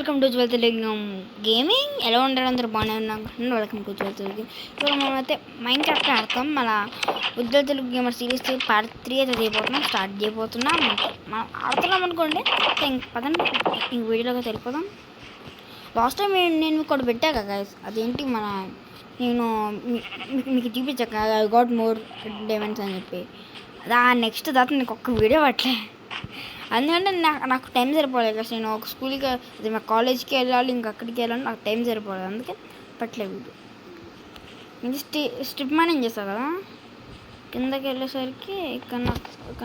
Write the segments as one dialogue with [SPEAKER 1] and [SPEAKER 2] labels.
[SPEAKER 1] Welcome to Jwal Telugu gaming. ఎలా ఉండడం అందరూ బాగానే ఉన్నాం. Welcome to Jwal Telugu. ఇప్పుడు మనమైతే మైండ్ క్రాఫ్ట్ ఆడతాం. మన Ujwal Telugu gamer series part 3 అయితే స్టార్ట్ చేయబోతున్నాం. మనం ఆడుతున్నాం అనుకోండి. పదండి ఇంక వీడియోలోకి వెళ్ళిపోదాం. లాస్ట్ టైం నేను ఇక్కడ పెట్టా కదా గైస్, అదేంటి నేను మీకు చూపించాక ఐ గాట్ మోర్ డైమండ్స్ అని చెప్పి. నెక్స్ట్ తర్వాత నీకు ఒక్క వీడియో పట్టలే, అందుకంటే నాకు టైం సరిపోలేదు కదా. నేను ఒక స్కూల్కి అది మా కాలేజ్కి వెళ్ళాలి, ఇంకా అక్కడికి వెళ్ళాలి, నాకు టైం సరిపోలేదు, అందుకే పట్టలేదు వీడియో. ఇది స్ట్రిప్ మైనింగ్ చేస్తా కదా, కిందకి వెళ్ళేసరికి ఇక్కడ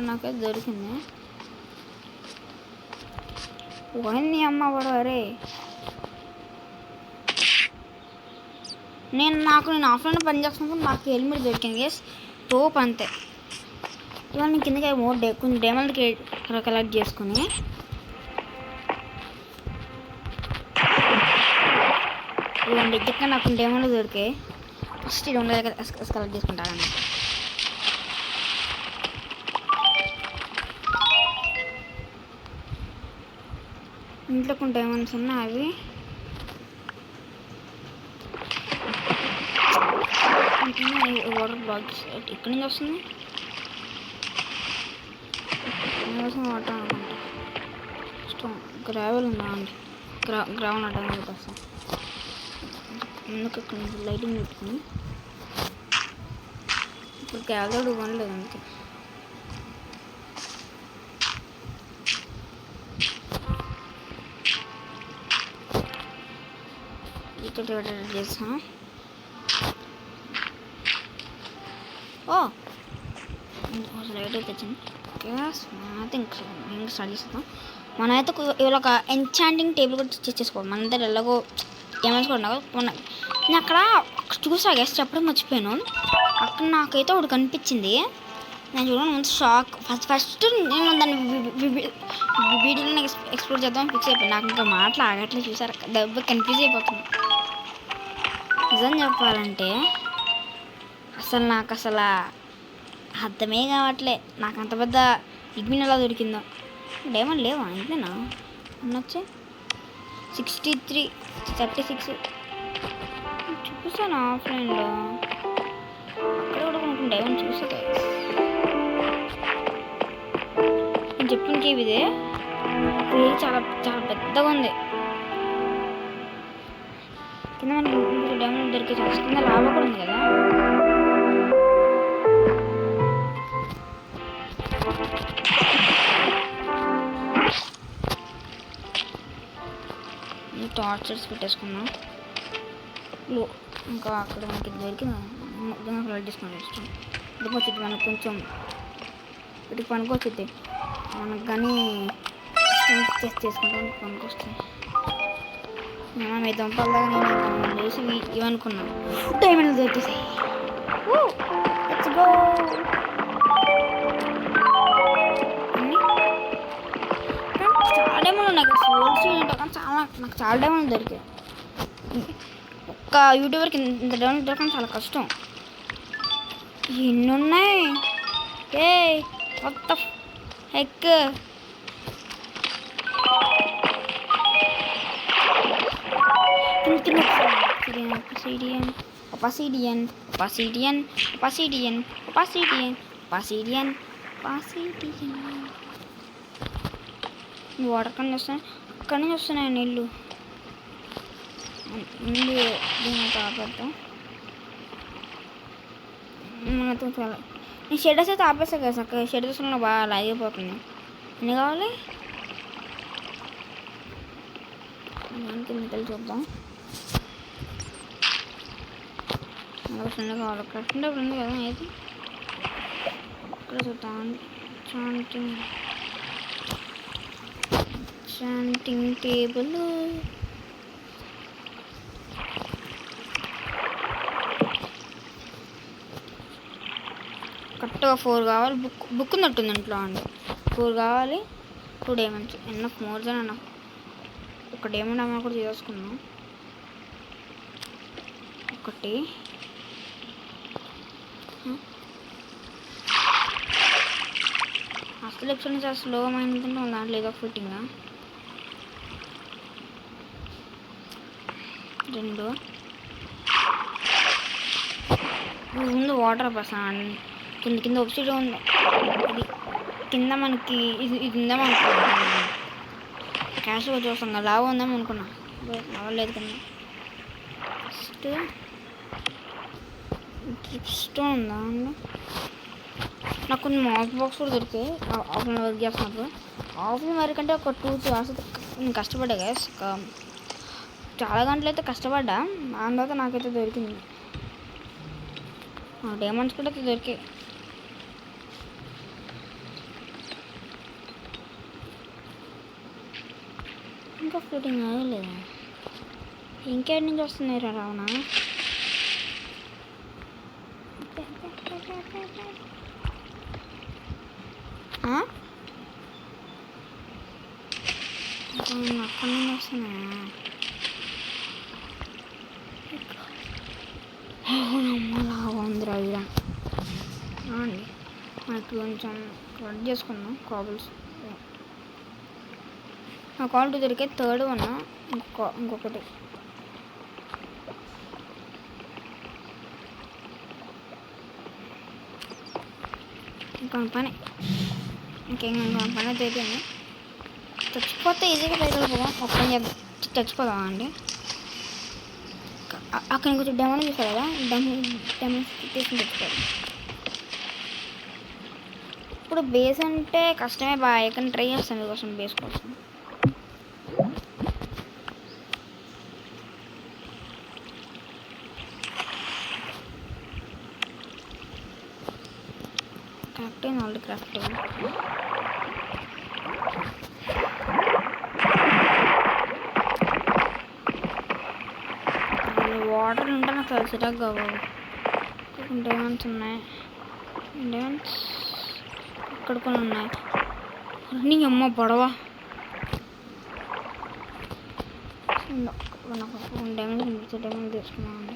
[SPEAKER 1] నాకైతే దొరికింది. ఓన్ని అమ్మ పడవరే. నేను ఆఫ్లైన్ పని చేస్తున్నప్పుడు నాకు హెల్మెట్ దొరికింది గేస్, తోపు అంతే. ఇవాళ నేను కిందకి కొంచెం డైమండ్ కలెక్ట్ చేసుకుని ఇవ్వండి. ఇక్కడ నాకు డైమండ్ దొరికాయి. ఫస్ట్ ఇది ఉండదు కలెక్ట్ చేసుకుంటాను. ఇంట్లో కొన్ని డైమండ్స్ ఉన్నాయి, అవి వాటర్ బ్లాక్స్ ఇక్కడి నుంచి వస్తుంది. వాటర్ అనుకుంటా, గ్రావెల్ ఉందా అండి, గ్రావెల్ అంటే వస్తాం. అందుకు ఇక్కడ నుంచి లైటింగ్ పెట్టుకుని ఇప్పుడు గ్యాదర్డ్ ఇవ్వలేదు, అందుకే ఇక్కడ చేస్తాను. లైట్ అయితే వచ్చింది. ఇంకా స్టార్ట్ చేస్తాం. మనమైతే ఇవాళ ఒక ఎన్చాంటింగ్ టేబుల్ కూడా చేసుకోవాలి. మన దగ్గర ఎలాగో డైమండ్స్ కూడా ఉన్నాయి. నేను అక్కడ చూసా గెస్ చెప్పడం మర్చిపోయాను. అక్కడ నాకైతే ఒకటి కనిపించింది. నేను చూడండి ముందు షాక్. ఫస్ట్ నేను దాన్ని వీడియోలో ఎక్స్ప్లోర్ చేద్దాం ఫిక్స్ అయిపోయింది. నాకు ఇంకా మాటలు ఆగట్లేదు. చూసారు, దెబ్బ కన్ఫ్యూజ్ అయిపోతుంది. నిజం చెప్పాలంటే నాకు అసలు అర్థమే కావట్లే. నాకు అంత పెద్ద ఇగ్మిన్ ఎలా దొరికిందో. డైమండ్ లేవా ఇంతేనా ఉన్నొచ్చే 63 36 చూసాను ఆఫ్లైన్లో. అక్కడ కూడా కొంచెం డైమండ్ చూసా. నేను చెప్పిన కేవ్ ఇదే, చాలా చాలా పెద్దగా ఉంది. కింద మనకి డైమండ్ దొరికే ఛాన్స్, కింద లాభా కూడా ఉంది కదా. టార్చర్స్ పెట్టేసుకున్నాం. ఇంకా అక్కడ మనకి దొరికి ఫ్లడ్ తీసుకుని ఇష్టం. ఇదికొచ్చింది మనకు కొంచెం ఇటు పనికొచ్చింది. మనకు కానీ టెస్ట్ చేసుకుంటానికి పనికొస్తుంది. మనం ఈ దుంపల్లాగా నేను చేసి ఇవనుకున్నాను. డైమండ్ దొరికేసాయి. చాలా డైమండ్ ఉన్నాయి. నాకు చాలా డైమండ్ దొరికాయి. ఒక్క యూట్యూబర్కి ఇంత డైమండ్ దొరకడం చాలా కష్టం. ఎన్ని ఉన్నాయి కొత్త హెక్. వాటర్ కన్నా వస్తున్నాయి, అక్కడి నుంచి వస్తున్నాయి నీళ్ళు. దీనితో ఆపేద్దాం. మనతో చాలా నేను షెడర్స్ అయితే ఆపేస్తా కదా. అక్కడ షెడర్స్లో బాగా లాగిపోతుంది. ఎన్ని కావాలి దానికి మిగతాలు చూద్దాం. ఫ్రెండ్ కావాలి. అక్కడ ఫ్రెండ్ కదా ఏది ఇక్కడ చూద్దాం. చాంటింగ్ టేబుల్ కరెక్ట్గా 4 కావాలి. బుక్ ఉన్నట్టుంది ఇంట్లో అండి. 4 కావాలి. 2 diamonds enough, more than enough. ఒక డైమండ్ అమ్మ కూడా చేసుకున్నాం. ఒకటి అసలు ఎపిసోడ్ చాలా స్లో అయిందంటే దాంట్లో ఏదో ఫిట్టింగ్ 2 ముందు వాటర్ పర్సన్ కింద వెబ్సైట్ ఉంది. ఇది కింద మనకి ఇది ఉందామనుకో క్యాష్ చూస్తాం కదా, లాభం ఉందాం అనుకున్నా, లావలేదు కదా. ఫస్ట్ స్టోన్ ఉందా అండి? నాకు కొన్ని మాస్ బాక్స్ కూడా దొరికాయి ఆఫ్లైన్ వర్క్ చేస్తున్నప్పుడు. ఆఫ్లైన్ వర్క్ అంటే ఒక 2-3 hours నేను కష్టపడ్డా గైస్, చాలా గంటలు అయితే కష్టపడ్డా. దాని తర్వాత నాకైతే దొరికింది, డైమండ్స్ కూడా అయితే దొరికాయి. ఇంకా ఫ్లూటింగ్ అవ్వలేదా? ఇంకేటి నుంచి వస్తున్నాయి రా రావణ? అక్కడి నుంచి వస్తున్నాయా? బాగుందిరా ఇదా అండి. మనకి కొంచెం కట్ చేసుకున్నాం కాబుల్స్. ఆ క్వాలిటీ దొరికే 3rd one ఇంకొకటి. ఇంకొక పని అయితే అయిపోయింది. చచ్చిపోతే ఈజీగా పైకి వెళ్ళిపోదాం. ఒక పని చేద్దాం, చచ్చిపోదామా అండి? అక్కడ కొంచెం డెమో చూసారు కదా, డెమో తీసుకుని తెచ్చుకోవాలి. ఇప్పుడు బేస్ అంటే కష్టమే బాగా, కానీ ట్రై చేస్తాను మీకోసం బేస్ కోసం. క్రాఫ్ట్ ఆల్రెడీ క్రాఫ్ట్ వాటర్ ఉంటే నాకు తెలిసిరా బాబు. డైమండ్స్ ఉన్నాయి, డైమండ్స్ ఇక్కడ కొన్ని ఉన్నాయి. నీ అమ్మ పడవ నాకు డైమండ్స్ డైమండ్ తీసుకున్నామండి.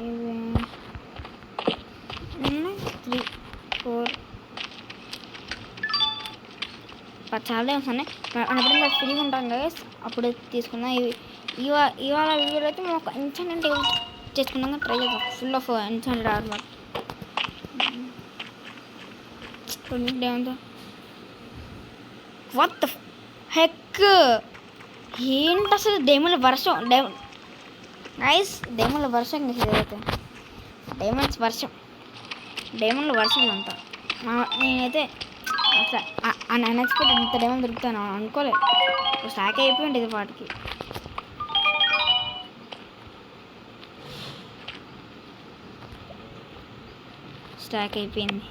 [SPEAKER 1] ఇవి 3, 4 చాలా డైమండ్స్ ఉన్నాయి. అప్పుడు ఫ్రీగా ఉంటాం కదా, అప్పుడు తీసుకుందాం. ఇవాళ వీడియోలో అయితే మేము ఒక ఎన్చాంటెడ్ టేబుల్ చేసుకున్నాక ట్రై చేద్దాం. Full of enchanted armour. What the heck ఏంటి అసలు? డైమండ్ల వర్షం, నైస్ డైమండ్ల వర్షం ఇదైతే, డైమండ్ల వర్షం అంతా. నేనైతే అసలు అన్ఎక్స్పెక్టెడ్ ఇంత డైమండ్ దొరుకుతాను అనుకోలేదు. స్టాక్ అయిపోయింది ఇది వాటికి. స్టాక్ అయిపోయింది,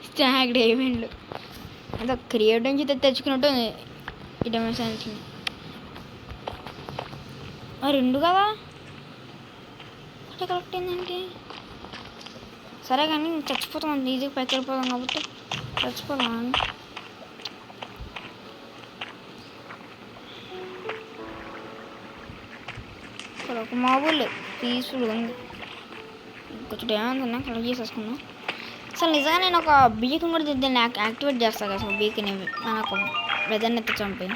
[SPEAKER 1] స్టాక్ డైమండ్లు. అదే క్రియేట్ నుంచి తెచ్చుకున్నట్టు ఈ డైమండ్ సైన్స్ 2 కదా అంటే కరెక్ట్ ఏంటంటే. సరే కానీ చచ్చిపోతాం, ఈజీగా పైకి వెళ్ళిపోదాం కాబట్టి చచ్చిపోదాం. ఇక్కడ ఒక మామూలు పీస్ఫుల్గా ఉంది. కొంచెం డైమండ్స్ ఉన్నా కలెక్ట్ చేసేసుకున్నాం. అసలు నిజంగా నేను ఒక బీకన్ కూడా దీన్ని యాక్టివేట్ చేస్తాను కదా. అసలు బీకన్ మనకు వెదర్ని ఎత్తి చంపి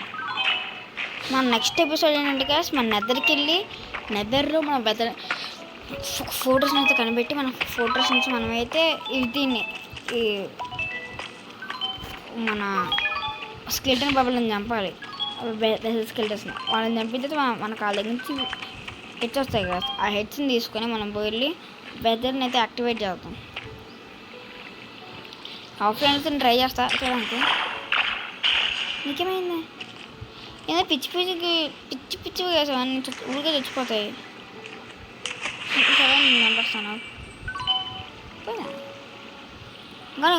[SPEAKER 1] మన నెక్స్ట్ ఎపిసోడ్ ఏంటంటే గ్యాస్, మన నెదర్కి వెళ్ళి నెదర్లో మన వెదర్ ఫోటోస్ని అయితే కనిపెట్టి మన ఫోటోస్ నుంచి మనమైతే దీన్ని ఈ మన స్కెల్టన్ బబుల్ని చంపాలి. స్కెల్టన్స్ని వాళ్ళని చంపితే మనకు వాళ్ళ దగ్గర నుంచి హెడ్స్ వస్తాయి కదా, ఆ హెడ్స్ని తీసుకొని మనం పోయి వెదర్ని అయితే యాక్టివేట్ చేద్దాం. ఆఫ్లైన్ ట్రై చేస్తా చూడడానికి. నీకేమైంది? ఏదో పిచ్చి వేసావు అన్నీ ఊరికే తెచ్చిపోతాయి. సరే నేను చంపేస్తాను కానీ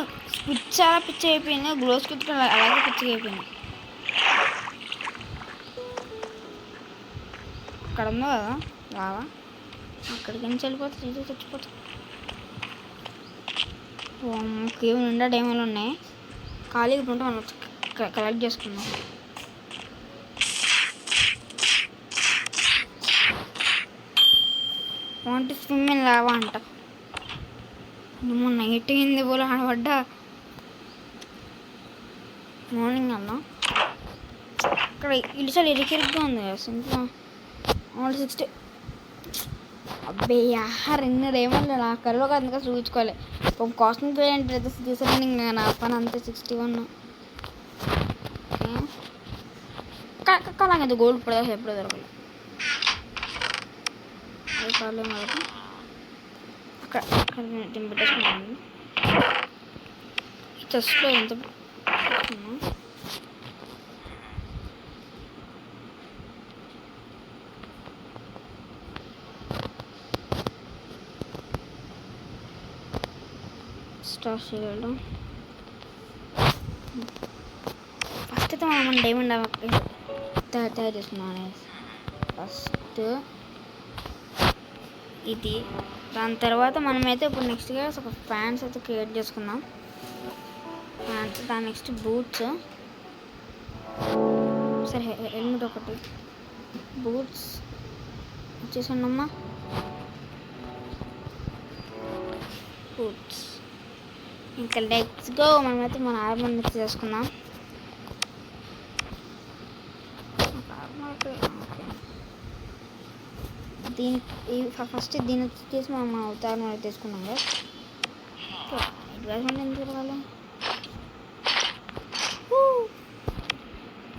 [SPEAKER 1] పిచ్చి అయిపోయింది. గ్లోస్ కుట్టుకు అలాగే పిచ్చిగా అయిపోయింది. అక్కడ ఉందో కదా రావా, అక్కడికి నుంచి వెళ్ళిపోతుంది, ఇది చచ్చిపోతుంది. కేవ్ నిండా డైమండ్లు ఉన్నాయి. ఖాళీగా ఉంటే మనం కలెక్ట్ చేసుకున్నాం. వాంట్ స్విమ్మింగ్ లావా అంట. నైట్ అయింది పోలే ఆడబడ్డా. మార్నింగ్ అన్నా ఇక్కడ ఇల్లు చాలా ఇరికిరిగ్గా ఉంది కదా. ఇంట్లో 60 అబ్బే 2 డైమండ్లు నా కల్లో అందుకే చూపించుకోవాలి. ఒక కాస్ట్యూమ్ వేరియంట్ డ్రెస్సెస్ తీసుకుని ఇంకా నా పని అంతే 61. ఓకే అలాగే గోల్డ్ ప్రదేశం ఎప్పుడో దొరకలేదు. అది ప్రాబ్లం కాదు. అక్కడ పెట్టేసుకున్నాను. ఈ చెస్ట్లో ఎంత స్టార్ట్ చేయగలడం. ఫస్ట్ అయితే మనం డైమండ్ తయారు చేసుకున్నాను. ఫస్ట్ ఇది, దాని తర్వాత మనమైతే ఇప్పుడు నెక్స్ట్గా ఒక ఫ్యాన్స్ అయితే క్రియేట్ చేసుకుందాం. ఫ్యాన్స్, దాని నెక్స్ట్ బూట్స్. సరే హెల్మెట్ ఒకటి, బూట్స్ వచ్చేసానమ్మా. బూట్స్ ఇంకా లెట్స్ గో. మనమైతే మన ఆర్మర్ మిక్స్ చేసుకుందాం. ఫస్ట్ దీన్ని తీసి మనం అవతారం తీసుకున్నాం కదా. అడ్వాన్స్మెంట్ ఎందుకు తిరగాలి?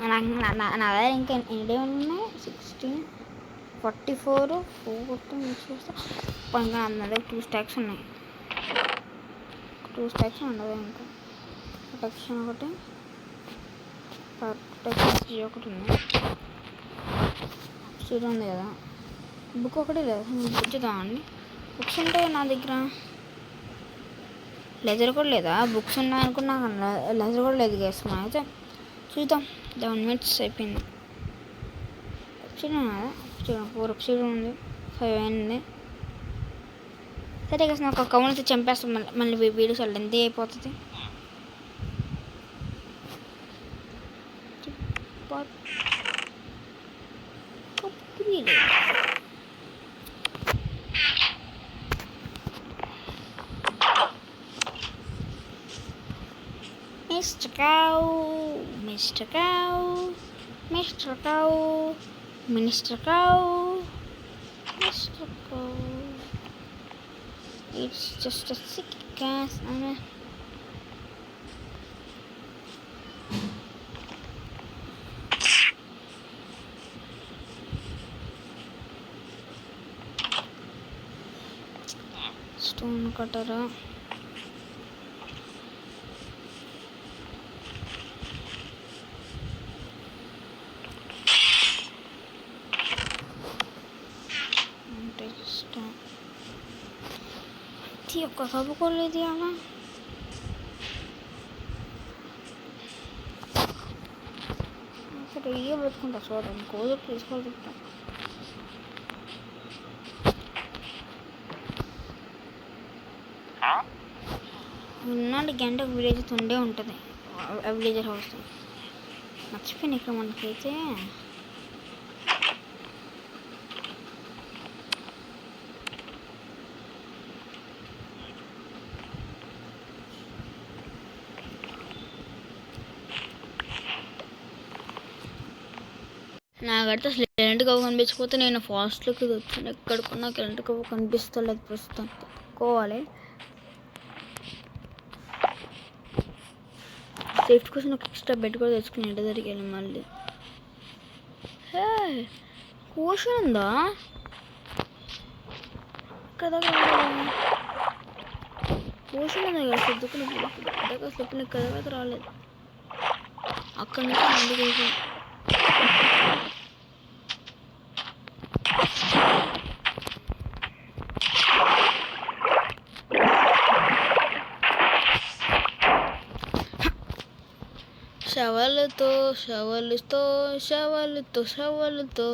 [SPEAKER 1] నా దగ్గర ఇంకా ఎన్ని డేమేజ్ ఉన్నాయి? 16, 44, 14 మిక్స్ చేస్తే ఇంకా నా దగ్గర 2 స్టాక్స్ ఉన్నాయి. 2 స్టాక్స్ ఉండదు. ఇంకా ప్రొటెక్షన్ ఒకటి, ప్రొటెక్షన్ ఒకటి ఉంది. సీడ్ ఉంది కదా. బుక్ ఒకటి లేదు. బుక్ చూద్దామండి. బుక్స్ ఉంటాయి నా దగ్గర. లెజర్ కూడా లేదా? బుక్స్ ఉన్నాయి అనుకున్నా, లెజర్ కూడా లేదు. వేసుకున్నా అయితే చూద్దాం. 7 minutes అయిపోయింది. ఎప్సైడ్ కదా, 4 ఎప్సైడ్ ఉంది, 5 అయింది. సరే కదా, నాకు కౌంట్ అయితే చంపేస్తాం. మళ్ళీ వీడియోస్ లెంత్ అయిపోతుంది. Mr. Cow, Mr. Cow, Mr. Cow, Mr. Cow, Mr. Cow. It's just a sick gas. Stone cutter. ఒక్క కప్పుకోలేదు అలా. సరే ఇవే పెట్టుకుంటా. చూడండి కోజు తీసుకోవాలి. విన్నాడు గంట విలేజ్ ఉండే ఉంటుంది. విలేజర్ హౌస్ మర్చిపోయింది. ఇక్కడ మనకైతే నాకైతే అసలు కరెంట్ కవ్వ కనిపించకపోతే నేను ఫాస్ట్లోకి వచ్చాను. ఎక్కడికన్నా కరెంట్ కవ్వ కనిపిస్తలేదు ప్రస్తుతం. తక్కువాలి సేఫ్టీ కోసం ఒక ఎక్స్ట్రా బెడ్ కూడా తెచ్చుకుని ఇంటి దగ్గరికి వెళ్ళి మళ్ళీ. ఓషన్ ఉందా కదా? ఓషన్ ఉందా కదా? సర్దుకుని స్లిప్ని కదా రాలేదు. అక్కడి నుంచి మళ్ళీ చేసి షవలుతో షవలుతో షవలుతో షవలుతో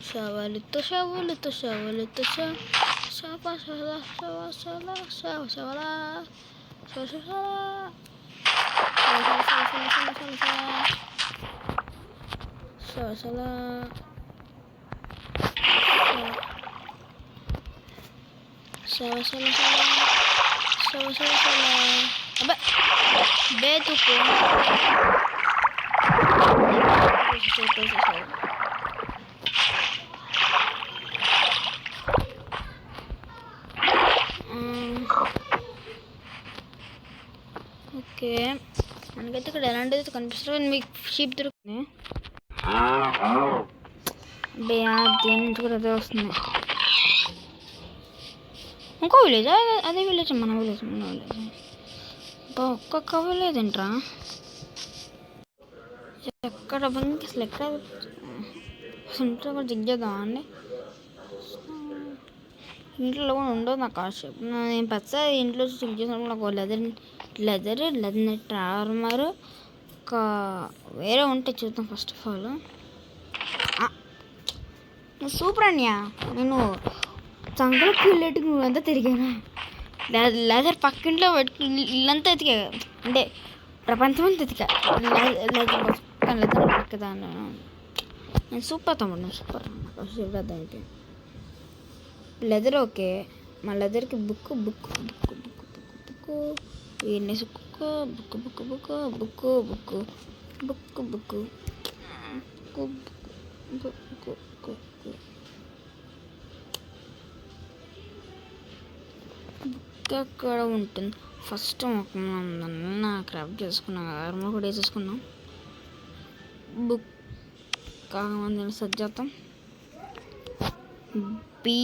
[SPEAKER 1] షవలుతో షవలుతో షవలుతో షవ షవ షవ షవ షవ షవలా షవ షవ షవ షవ షవ షవ షవ షవ షవ అబ్బా బేతుకు ఓకే, మనకైతే ఇక్కడ ఎలాంటిది అయితే కనిపిస్తుంది. మీకు షీప్ దొరుకుతుంది. దేని నుంచి కూడా అదే వస్తుంది. ఇంకో విలేజ్, అదే విలేజ్, మన విలేజ్. ఒక్కొక్క విలేజ్ ఏంట్రా, ఎక్కడ బంకి అసలు ఎక్కడ ఇంట్లో కూడా దిగ్గేద్దాం అండి. ఇంట్లో కూడా ఉండదు నాకు కాసేపు. నేను పచ్చ ఇంట్లో చెక్ చేసినప్పుడు నాకు లెదర్ నెట్ ఆర్మర్ ఒక వేరే ఉంటే చూద్దాం. ఫస్ట్ ఆఫ్ ఆల్ సూపర్ అన్యా, నేను సంగలకు వెళ్ళేట్టు నువ్వంతా తిరిగాను. లెదర్ పక్కింట్లో పెట్టుకుని ఇల్లంతా ఎతికా, అంటే ప్రపంచం అంతా ఎతికా. లెదర్ కదా, నేను సూపర్ తమ్ముడు, నేను సూపర్. ఫస్ట్ దానికి లెదర్ ఓకే, మా లెదర్కి book book book book book book వీడినెస్ book book book book book book book book book book ఎక్కడ ఉంటుంది? ఫస్ట్ నా క్రాఫ్ట్ చేసుకున్నాం, ఆర్మర్ కూడా వేసేసుకున్నాం. బుక్ కాకమంది సెట్ చేద్దాం. బీ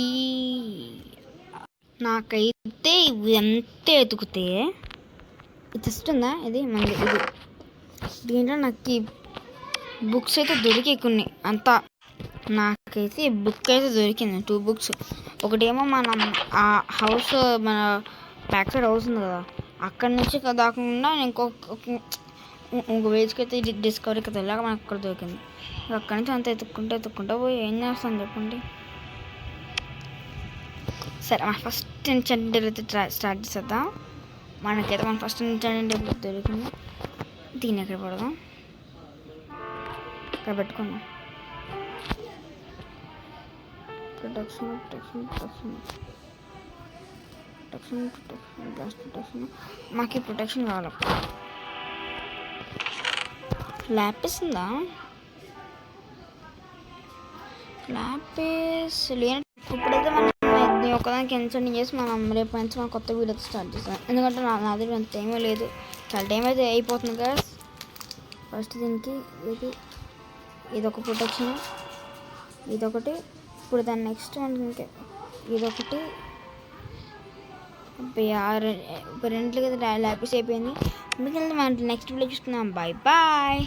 [SPEAKER 1] నాకైతే ఇవి ఎంత ఎతుకుతే ఇది ఇస్తుందా, ఇది మళ్ళీ ఇది దీంట్లో నాకు బుక్స్ అయితే దొరికి కొన్ని అంతా. నాకైతే ఈ బుక్ అయితే దొరికింది, 2 బుక్స్. ఒకటేమో మనం ఆ హౌస్, మన బ్యాక్ సైడ్ హౌస్ ఉంది కదా, అక్కడి నుంచి దాకుండా ఇంకొక వేజ్కి అయితే డిస్కవరీకి వెళ్ళాక మనకు అక్కడ దొరికింది. అక్కడి నుంచి అంత ఎత్తుక్కుంటూ పోయి ఏం చేస్తాను చెప్పండి. సరే, మన ఫస్ట్ ఎన్ఛాంటింగ్ టేబుల్ అయితే స్టార్ట్ చేద్దాం. మనకైతే మన ఫస్ట్ ఎన్ఛాంటింగ్ టేబుల్ దొరికింది. దీన్ని ఎక్కడ పడదాం, ఇక్కడ పెట్టుకుందాం. ప్రొటెక్షన్ బ్లాస్ట్ ప్రొటెక్షన్, మాకు ఈ ప్రొటెక్షన్ కావాలి. ల్యాపిస్ ఉందా? ల్యాపిస్ లేని ఇప్పుడైతే మనం ఒకదానికి ఎన్సెండింగ్ చేసి మనం రేపు నుంచి మనం కొత్త వీడియో స్టార్ట్ చేస్తాం. ఎందుకంటే నా దగ్గర అంత టైమే లేదు, చాలా టైం అయితే అయిపోతుంది కదా. ఫస్ట్ దీనికి ఇదొక ప్రొటెక్షన్, ఇదొకటి. ఇప్పుడు దాని నెక్స్ట్ మనకి ఇదొకటి. రెంట్లకి ల్యాపిస్ అయిపోయింది. మిగిలిన మనం నెక్స్ట్ వీడియో చూస్తున్నాం. Bye bye.